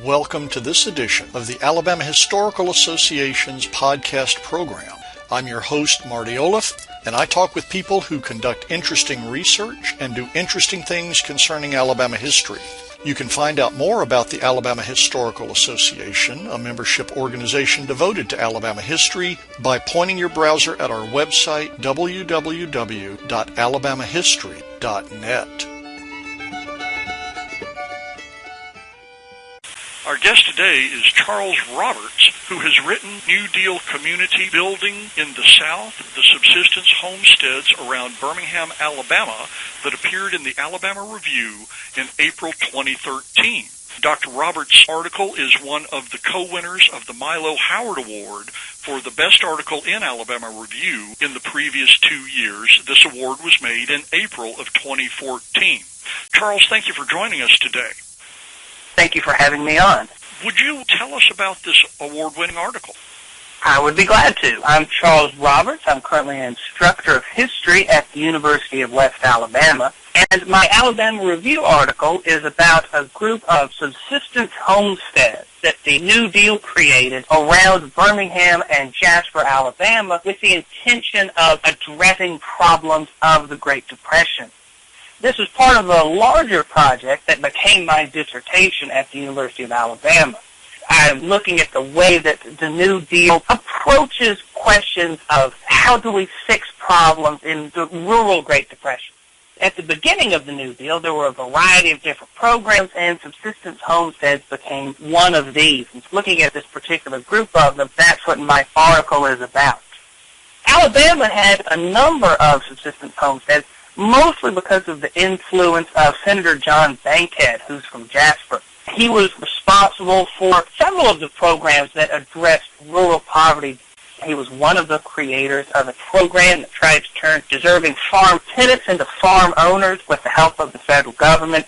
welcome to this edition of the Alabama Historical Association's podcast program. I'm your host, Marty Olaf, and I talk with people who conduct interesting research and do interesting things concerning Alabama history. You can find out more about the Alabama Historical Association, a membership organization devoted to Alabama history, by pointing your browser at our website, www.alabamahistory.net. Our guest today is Charles Roberts, who has written New Deal Community Building in the South, the Subsistence Homesteads around Birmingham, Alabama, that appeared in the Alabama Review in April 2013. Dr. Roberts' article is one of the co-winners of the Milo HowardAward for the best article in Alabama Review in the previous 2 years. This award was made in April of 2014. Charles, thank you for joining us today. Thank you for having me on. Would you tell us about this award-winning article? I would be glad to. I'm Charles Roberts. I'm currently an instructor of history at the University of West Alabama. And my Alabama Review article is about a group of subsistence homesteads that the New Deal created around Birmingham and Jasper, Alabama, with the intention of addressing problems of the Great Depression. This is part of a larger project that became my dissertation at the University of Alabama. I'm looking at the way that the New Deal approaches questions of how do we fix problems in the rural Great Depression. At the beginning of the New Deal, there were a variety of different programs, and subsistence homesteads became one of these. And looking at this particular group of them, that's what my article is about. Alabama had a number of subsistence homesteads, mostly because of the influence of Senator John Bankhead, who's from Jasper. He was responsible for several of the programs that addressed rural poverty. He was one of the creators of a program that tried to turn deserving farm tenants into farm owners with the help of the federal government.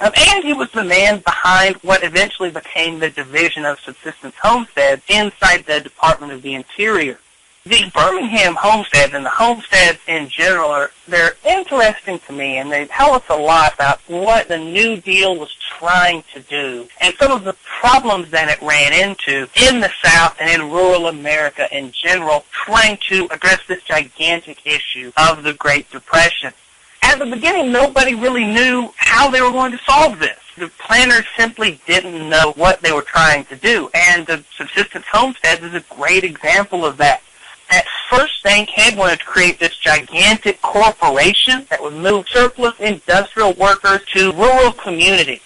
And he was the man behind what eventually became the Division of Subsistence Homesteads inside the Department of the Interior. The Birmingham homesteads and the homesteads in general, they're interesting to me, and they tell us a lot about what the New Deal was trying to do and some of the problems that it ran into in the South and in rural America in general, trying to address this gigantic issue of the Great Depression. At the beginning, nobody really knew how they were going to solve this. The planners simply didn't know what they were trying to do, and the subsistence homesteads is a great example of that. At first, Bankhead wanted to create this gigantic corporation that would move surplus industrial workers to rural communities.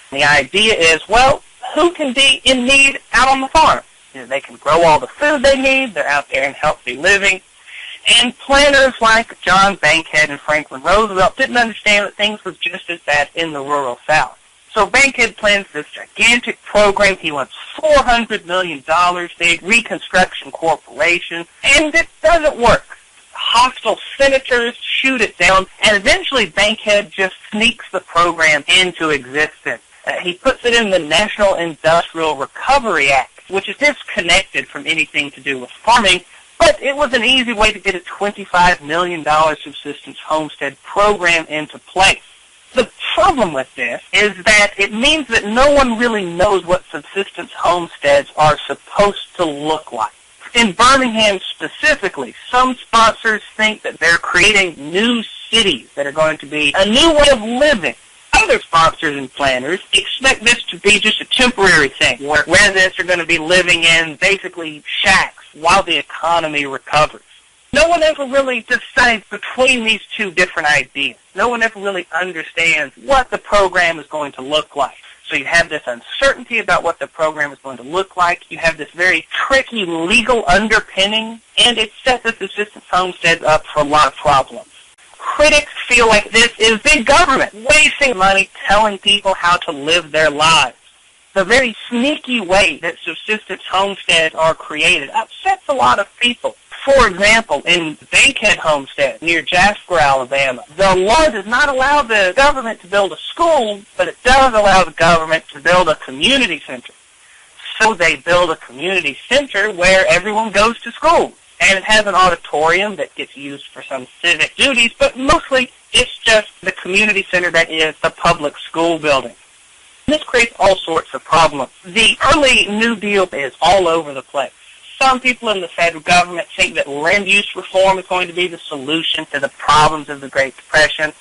The idea is, well, who can be in need out on the farm? You know, they can grow all the food they need. They're out there in healthy living. And planners like John Bankhead and Franklin Roosevelt didn't understand that things were just as bad in the rural South. So Bankhead plans this gigantic program. He wants $400 million, big reconstruction corporation, and it doesn't work. Hostile senators shoot it down, and eventually Bankhead just sneaks the program into existence. He puts it in the National Industrial Recovery Act, which is disconnected from anything to do with farming, but it was an easy way to get a $25 million subsistence homestead program into place. The problem with this is that it means that no one really knows what subsistence homesteads are supposed to look like. In Birmingham specifically, some sponsors think that they're creating new cities that are going to be a new way of living. Other sponsors and planners expect this to be just a temporary thing, where residents are going to be living in basically shacks while the economy recovers. No one ever really decides between these two different ideas. No one ever really understands what the program is going to look like. So you have this uncertainty about what the program is going to look like. You have this very tricky legal underpinning, and it sets the subsistence homesteads up for a lot of problems. Critics feel like this is big government, wasting money telling people how to live their lives. The very sneaky way that subsistence homesteads are created upsets a lot of people. For example, in Bankhead Homestead near Jasper, Alabama, the law does not allow the government to build a school, but it does allow the government to build a community center. So they build a community center where everyone goes to school. And it has an auditorium that gets used for some civic duties, but mostly it's just the community center that is the public school building. This creates all sorts of problems. The early New Deal is all over the place. Some people in the federal government think that land use reform is going to be the solution to the problems of the Great Depression.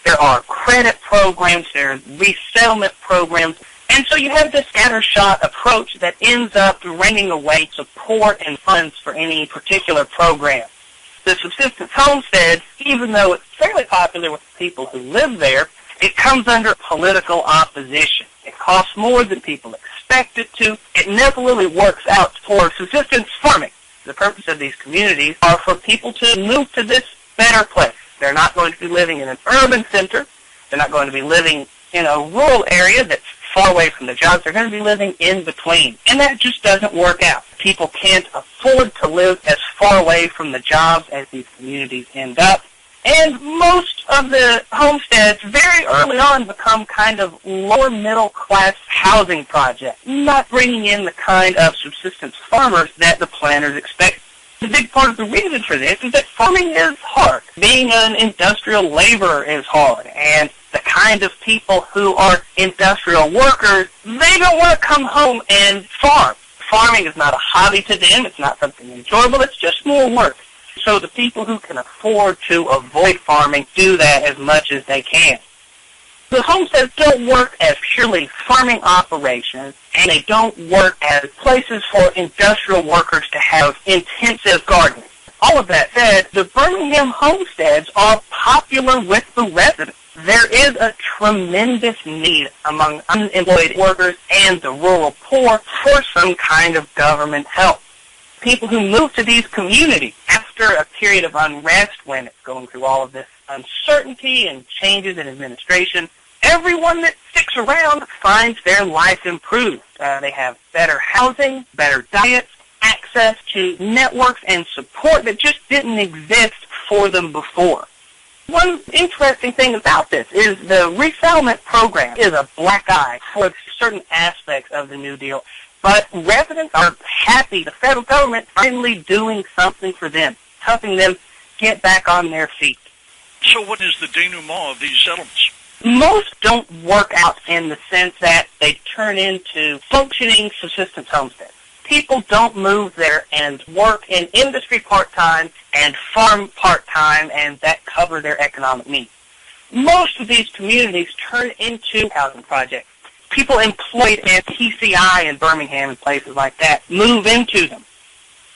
There are credit programs, there are resettlement programs, and so you have this scattershot approach that ends up draining away support and funds for any particular program. The subsistence homestead, even though it's fairly popular with the people who live there, it comes under political opposition. It costs more than people expect it to. It never really works out for subsistence farming. The purpose of these communities are for people to move to this better place. They're not going to be living in an urban center. They're not going to be living in a rural area that's far away from the jobs. They're going to be living in between. And that just doesn't work out. People can't afford to live as far away from the jobs as these communities end up. And most of the homesteads very early on become kind of lower middle class housing projects, not bringing in the kind of subsistence farmers that the planners expect. The big part of the reason for this is that farming is hard. Being an industrial laborer is hard, and the kind of people who are industrial workers, they don't want to come home and farm. Farming is not a hobby to them. It's not something enjoyable. It's just more work. So the people who can afford to avoid farming do that as much as they can. The homesteads don't work as purely farming operations, and they don't work as places for industrial workers to have intensive gardening. All of that said, the Birmingham homesteads are popular with the residents. There is a tremendous need among unemployed workers and the rural poor for some kind of government help. People who move to these communities after a period of unrest when it's going through all of this uncertainty and changes in administration, everyone that sticks around finds their life improved. They have better housing, better diets, access to networks and support that just didn't exist for them before. One interesting thing about this is the resettlement program is a black eye for certain aspects of the New Deal. But residents are happy the federal government finally doing something for them, helping them get back on their feet. So what is the denouement of these settlements? Most don't work out in the sense that they turn into functioning subsistence homesteads. People don't move there and work in industry part-time and farm part-time, and that cover their economic needs. Most of these communities turn into housing projects. People employed at TCI in Birmingham and places like that move into them.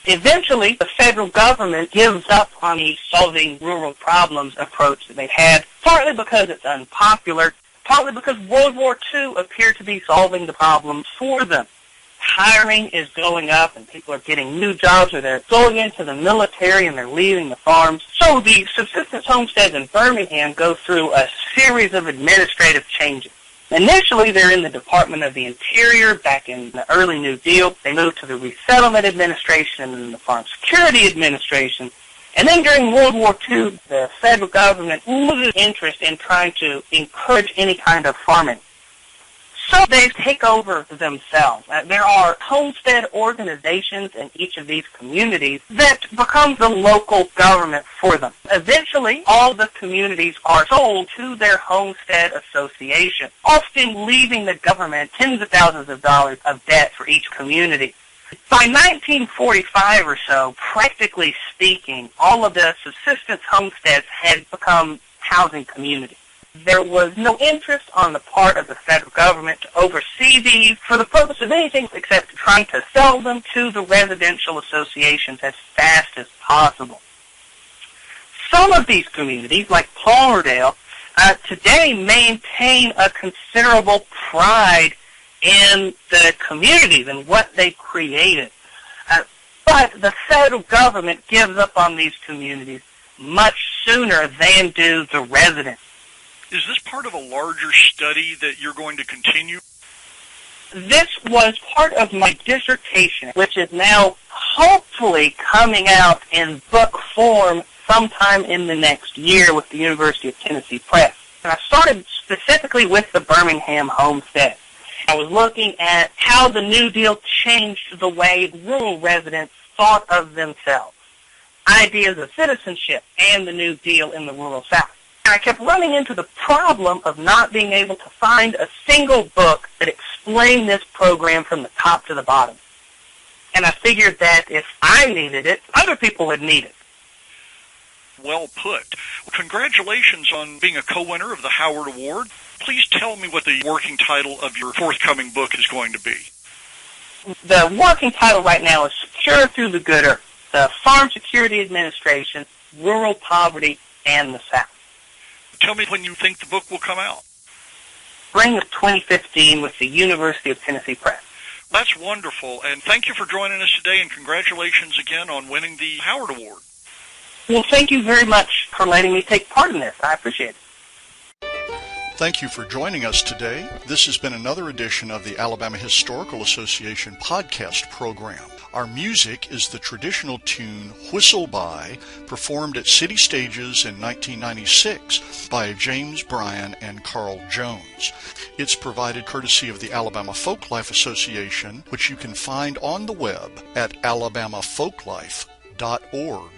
Eventually, the federal government gives up on the solving rural problems approach that they had, partly because it's unpopular, partly because World War II appeared to be solving the problems for them. Hiring is going up and people are getting new jobs, or they're going into the military and they're leaving the farms. So the subsistence homesteads in Birmingham go through a series of administrative changes. Initially, they're in the Department of the Interior back in the early New Deal. They moved to the Resettlement Administration and the Farm Security Administration. And then during World War II, the federal government loses interest in trying to encourage any kind of farming. So they take over themselves. There are homestead organizations in each of these communities that become the local government for them. Eventually, all the communities are sold to their homestead association, often leaving the government tens of thousands of dollars of debt for each community. By 1945 or so, practically speaking, all of the subsistence homesteads had become housing communities. There was no interest on the part of the federal government to oversee these for the purpose of anything except trying to sell them to the residential associations as fast as possible. Some of these communities, like Palmerdale, today maintain a considerable pride in the communities and what they created. But the federal government gives up on these communities much sooner than do the residents. Is this part of a larger study that you're going to continue? This was part of my dissertation, which is now hopefully coming out in book form sometime in the next year with the University of Tennessee Press. And I started specifically with the Birmingham homestead. I was looking at how the New Deal changed the way rural residents thought of themselves, ideas of citizenship, and the New Deal in the rural South. I kept running into the problem of not being able to find a single book that explained this program from the top to the bottom. And I figured that if I needed it, other people would need it. Well put. Congratulations on being a co-winner of the Howard Award. Please tell me what the working title of your forthcoming book is going to be. The working title right now is Secure Through the Good Earth, the Farm Security Administration, Rural Poverty, and the South. Tell me when you think the book will come out. Spring of 2015 with the University of Tennessee Press. That's wonderful, and thank you for joining us today, and congratulations again on winning the Howard Award. Well, thank you very much for letting me take part in this. I appreciate it. Thank you for joining us today. This has been another edition of the Alabama Historical Association podcast program. Our music is the traditional tune Whistle By, performed at City Stages in 1996 by James Bryan and Carl Jones. It's provided courtesy of the Alabama Folklife Association, which you can find on the web at alabamafolklife.org.